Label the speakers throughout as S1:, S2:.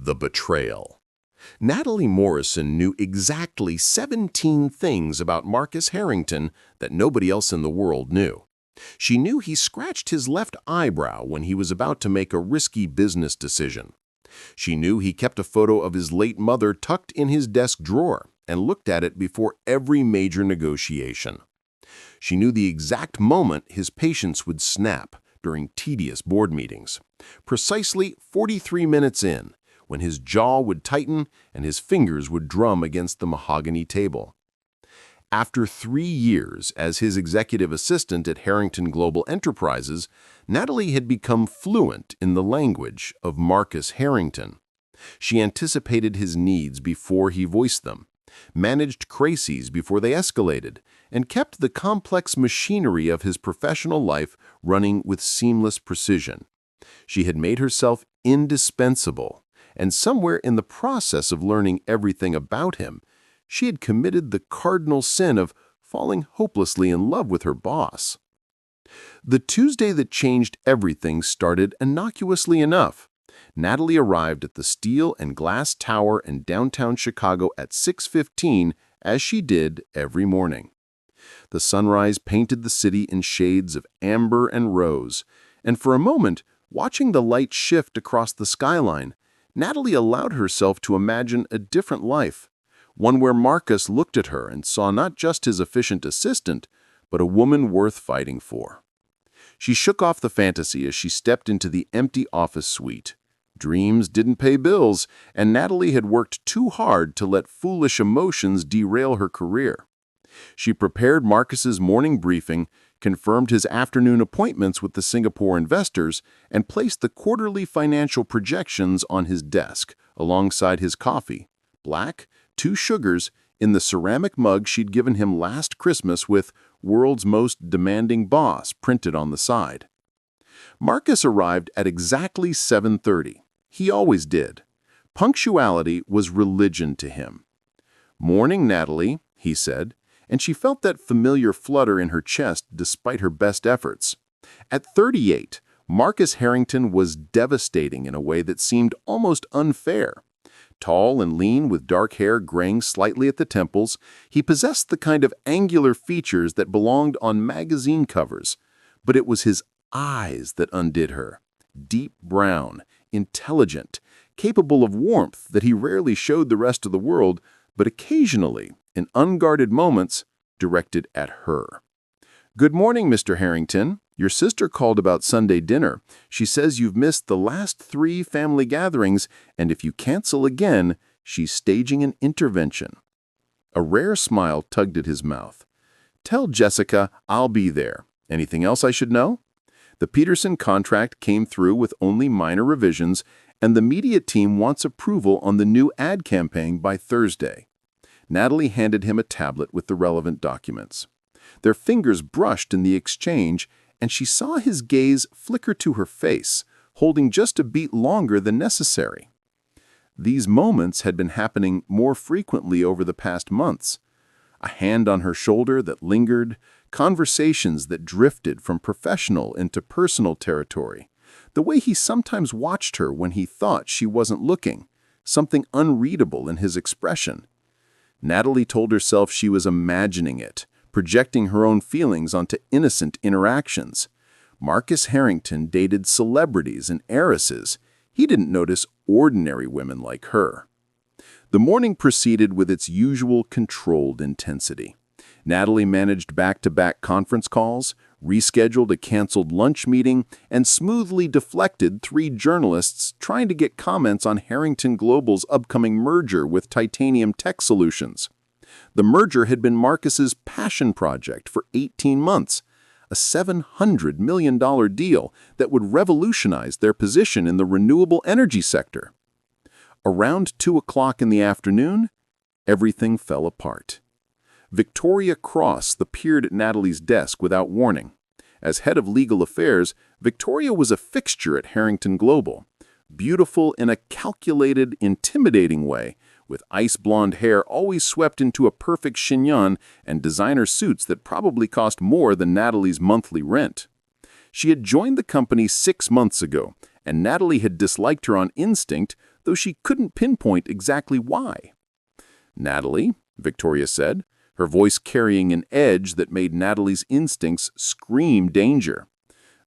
S1: The betrayal. Natalie Morrison knew exactly 17 things about Marcus Harrington that nobody else in the world knew. She knew he scratched his left eyebrow when he was about to make a risky business decision. She knew he kept a photo of his late mother tucked in his desk drawer and looked at it before every major negotiation. She knew the exact moment his patience would snap during tedious board meetings, precisely 43 minutes in, when his jaw would tighten and his fingers would drum against the mahogany table. After 3 years as his executive assistant at Harrington Global Enterprises, Natalie had become fluent in the language of Marcus Harrington. She anticipated his needs before he voiced them, managed crises before they escalated, and kept the complex machinery of his professional life running with seamless precision. She had made herself indispensable, and somewhere in the process of learning everything about him, she had committed the cardinal sin of falling hopelessly in love with her boss. The Tuesday that changed everything started innocuously enough. Natalie arrived at the Steel and Glass Tower in downtown Chicago at 6:15, as she did every morning. The sunrise painted the city in shades of amber and rose, and for a moment, watching the light shift across the skyline, Natalie allowed herself to imagine a different life, one where Marcus looked at her and saw not just his efficient assistant, but a woman worth fighting for. She shook off the fantasy as she stepped into the empty office suite. Dreams didn't pay bills, and Natalie had worked too hard to let foolish emotions derail her career. She prepared Marcus's morning briefing, confirmed his afternoon appointments with the Singapore investors, and placed the quarterly financial projections on his desk, alongside his coffee, black, 2 sugars, in the ceramic mug she'd given him last Christmas with "World's Most Demanding Boss" printed on the side. Marcus arrived at exactly 7:30. He always did. Punctuality was religion to him. "Morning, Natalie," he said, and she felt that familiar flutter in her chest despite her best efforts. At 38, Marcus Harrington was devastating in a way that seemed almost unfair. Tall and lean with dark hair graying slightly at the temples, he possessed the kind of angular features that belonged on magazine covers. But it was his eyes that undid her. Deep brown, intelligent, capable of warmth that he rarely showed the rest of the world, but occasionally, in unguarded moments, directed at her. "Good morning, Mr. Harrington. Your sister called about Sunday dinner. She says you've missed the last 3 family gatherings, and if you cancel again, she's staging an intervention." A rare smile tugged at his mouth. "Tell Jessica I'll be there. Anything else I should know?" The Peterson contract came through with only minor revisions, and the media team wants approval on the new ad campaign by Thursday. Natalie handed him a tablet with the relevant documents. Their fingers brushed in the exchange, and she saw his gaze flicker to her face, holding just a beat longer than necessary. These moments had been happening more frequently over the past months. A hand on her shoulder that lingered, conversations that drifted from professional into personal territory, the way he sometimes watched her when he thought she wasn't looking, something unreadable in his expression. Natalie told herself she was imagining it, projecting her own feelings onto innocent interactions. Marcus Harrington dated celebrities and heiresses. He didn't notice ordinary women like her. The morning proceeded with its usual controlled intensity. Natalie managed back-to-back conference calls, rescheduled a canceled lunch meeting, and smoothly deflected 3 journalists trying to get comments on Harrington Global's upcoming merger with Titanium Tech Solutions. The merger had been Marcus's passion project for 18 months, a $700 million deal that would revolutionize their position in the renewable energy sector. Around 2 o'clock in the afternoon, everything fell apart. Victoria Cross appeared at Natalie's desk without warning. As head of legal affairs, Victoria was a fixture at Harrington Global, beautiful in a calculated, intimidating way, with ice blonde hair always swept into a perfect chignon and designer suits that probably cost more than Natalie's monthly rent. She had joined the company 6 months ago, and Natalie had disliked her on instinct, though she couldn't pinpoint exactly why. "Natalie," Victoria said, her voice carrying an edge that made Natalie's instincts scream danger.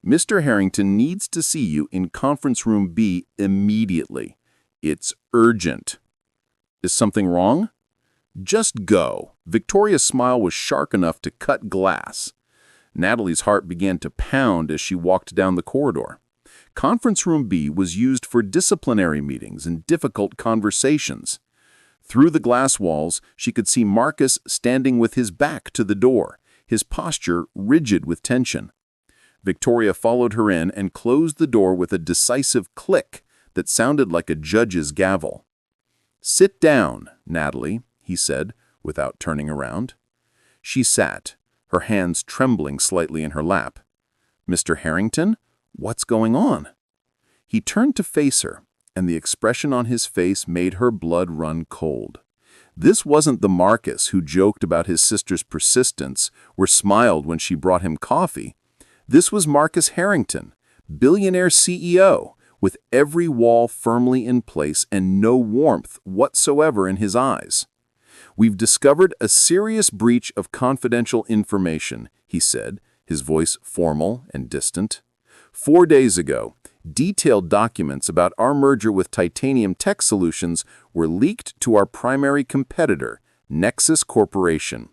S1: "Mr. Harrington needs to see you in conference room B immediately. It's urgent." "Is something wrong?" "Just go." Victoria's smile was sharp enough to cut glass. Natalie's heart began to pound as she walked down the corridor. Conference room B was used for disciplinary meetings and difficult conversations. Through the glass walls, she could see Marcus standing with his back to the door, his posture rigid with tension. Victoria followed her in and closed the door with a decisive click that sounded like a judge's gavel. "Sit down, Natalie," he said, without turning around. She sat, her hands trembling slightly in her lap. "Mr. Harrington, what's going on?" He turned to face her, and the expression on his face made her blood run cold. This wasn't the Marcus who joked about his sister's persistence or smiled when she brought him coffee. This was Marcus Harrington, billionaire CEO, with every wall firmly in place and no warmth whatsoever in his eyes. "We've discovered a serious breach of confidential information," he said, his voice formal and distant. 4 days ago, detailed documents about our merger with Titanium Tech Solutions were leaked to our primary competitor, Nexus Corporation.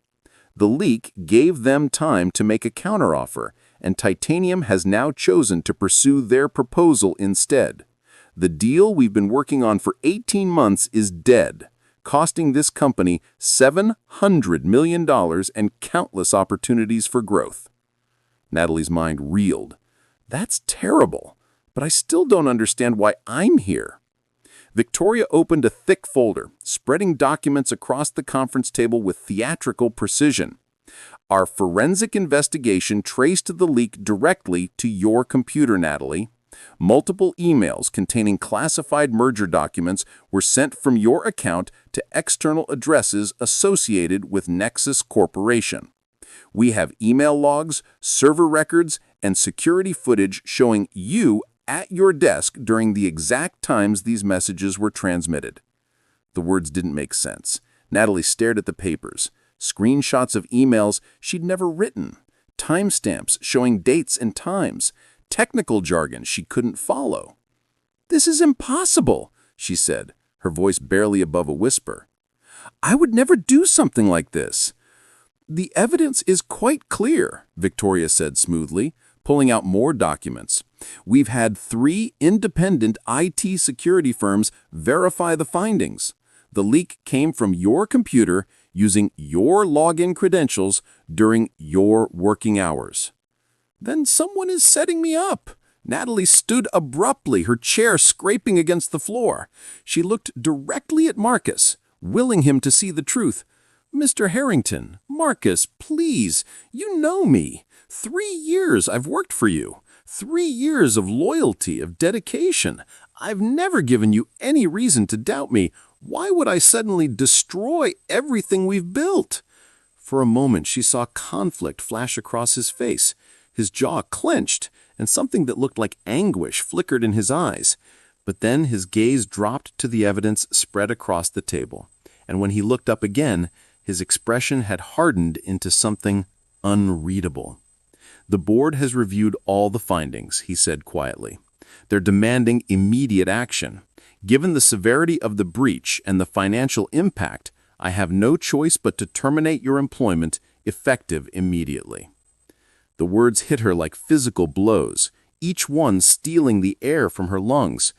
S1: The leak gave them time to make a counteroffer, and Titanium has now chosen to pursue their proposal instead. The deal we've been working on for 18 months is dead, costing this company $700 million and countless opportunities for growth. Natalie's mind reeled. "That's terrible, but I still don't understand why I'm here." Victoria opened a thick folder, spreading documents across the conference table with theatrical precision. "Our forensic investigation traced the leak directly to your computer, Natalie. Multiple emails containing classified merger documents were sent from your account to external addresses associated with Nexus Corporation. We have email logs, server records, and security footage showing you at your desk during the exact times these messages were transmitted." The words didn't make sense. Natalie stared at the papers. Screenshots of emails she'd never written, timestamps showing dates and times, technical jargon she couldn't follow. "This is impossible," she said, her voice barely above a whisper. "I would never do something like this." "The evidence is quite clear," Victoria said smoothly, pulling out more documents. "We've had 3 independent IT security firms verify the findings. The leak came from your computer using your login credentials during your working hours." "Then someone is setting me up." Natalie stood abruptly, her chair scraping against the floor. She looked directly at Marcus, willing him to see the truth. "Mr. Harrington, Marcus, please, you know me. 3 years I've worked for you. 3 years of loyalty, of dedication. I've never given you any reason to doubt me. Why would I suddenly destroy everything we've built?" For a moment, she saw conflict flash across his face. His jaw clenched, and something that looked like anguish flickered in his eyes. But then his gaze dropped to the evidence spread across the table. And when he looked up again, his expression had hardened into something unreadable. "The board has reviewed all the findings," he said quietly. "They're demanding immediate action. Given the severity of the breach and the financial impact, I have no choice but to terminate your employment, effective immediately." The words hit her like physical blows, each one stealing the air from her lungs.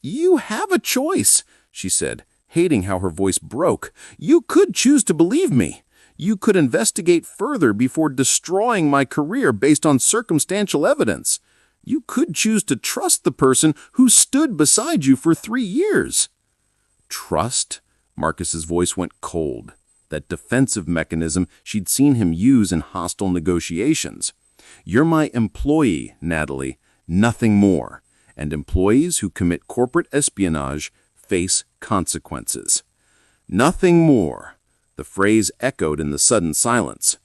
S1: "You have a choice," she said, hating how her voice broke. "You could choose to believe me. You could investigate further before destroying my career based on circumstantial evidence. You could choose to trust the person who stood beside you for 3 years." "Trust?" Marcus's voice went cold, that defensive mechanism she'd seen him use in hostile negotiations. "You're my employee, Natalie, nothing more. And employees who commit corporate espionage face consequences." "Nothing more." The phrase echoed in the sudden silence.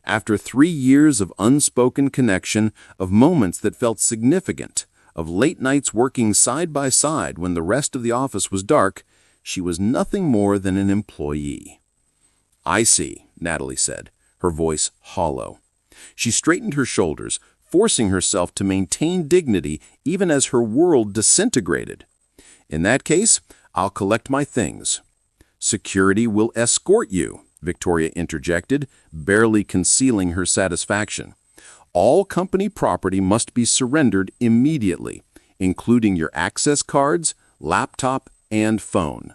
S1: After 3 years of unspoken connection, of moments that felt significant, of late nights working side by side when the rest of the office was dark, she was nothing more than an employee. "I see," Natalie said, her voice hollow. She straightened her shoulders, forcing herself to maintain dignity even as her world disintegrated. "In that case, I'll collect my things." "Security will escort you," Victoria interjected, barely concealing her satisfaction. "All company property must be surrendered immediately, including your access cards, laptop, and phone."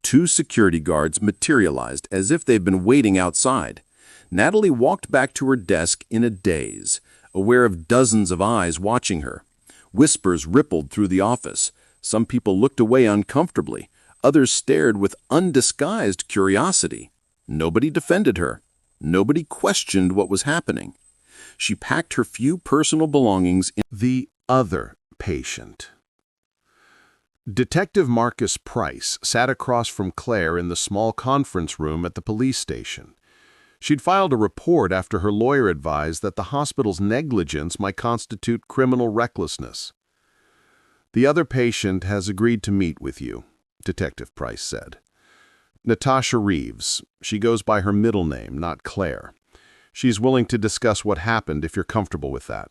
S1: Two security guards materialized as if they'd been waiting outside. Natalie walked back to her desk in a daze, aware of dozens of eyes watching her. Whispers rippled through the office. Some people looked away uncomfortably. Others stared with undisguised curiosity. Nobody defended her. Nobody questioned what was happening. She packed her few personal belongings in the other patient. Detective Marcus Price sat across from Claire in the small conference room at the police station. She'd filed a report after her lawyer advised that the hospital's negligence might constitute criminal recklessness. "The other patient has agreed to meet with you," Detective Price said. "Natasha Reeves. She goes by her middle name, not Claire. She's willing to discuss what happened if you're comfortable with that."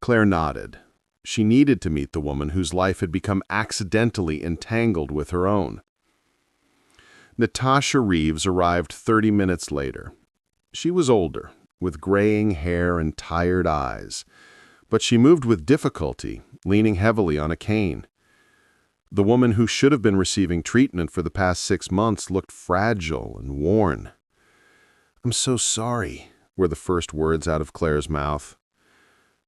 S1: Claire nodded. She needed to meet the woman whose life had become accidentally entangled with her own. Natasha Reeves arrived 30 minutes later. She was older, with graying hair and tired eyes, but she moved with difficulty, leaning heavily on a cane. The woman who should have been receiving treatment for the past 6 months looked fragile and worn. "I'm so sorry," were the first words out of Claire's mouth.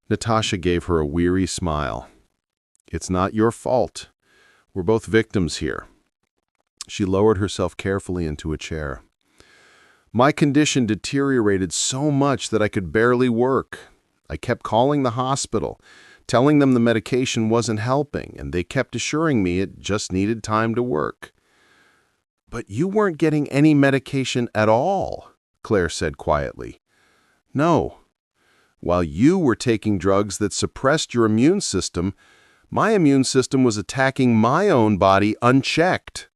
S1: Natasha gave her a weary smile. "It's not your fault. We're both victims here." She lowered herself carefully into a chair. "My condition deteriorated so much that I could barely work. I kept calling the hospital, telling them the medication wasn't helping, and they kept assuring me it just needed time to work." "But you weren't getting any medication at all," Claire said quietly. "No. While you were taking drugs that suppressed your immune system, my immune system was attacking my own body unchecked."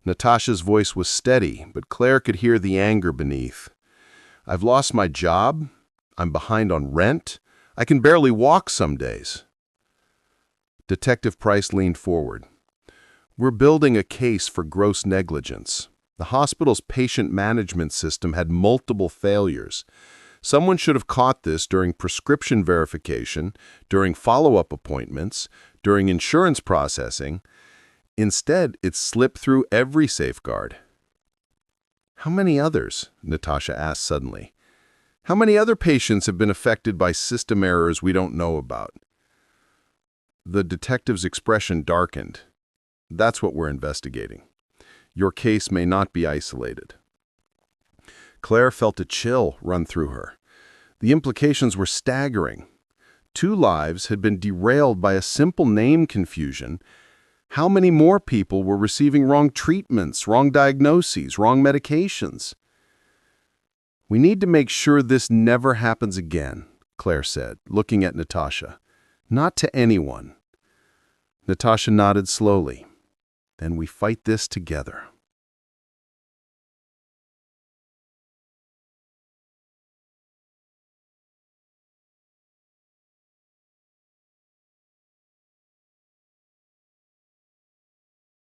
S1: Natasha's voice was steady, but Claire could hear the anger beneath. "I've lost my job. I'm behind on rent. I can barely walk some days." Detective Price leaned forward. "We're building a case for gross negligence. The hospital's patient management system had multiple failures. Someone should have caught this during prescription verification, during follow-up appointments, during insurance processing. Instead, it slipped through every safeguard." "How many others?" Natasha asked suddenly. "How many other patients have been affected by system errors we don't know about?" The detective's expression darkened. "That's what we're investigating. Your case may not be isolated." Claire felt a chill run through her. The implications were staggering. 2 lives had been derailed by a simple name confusion. How many more people were receiving wrong treatments, wrong diagnoses, wrong medications? "We need to make sure this never happens again," Claire said, looking at Natasha. "Not to anyone." Natasha nodded slowly. "Then we fight this together."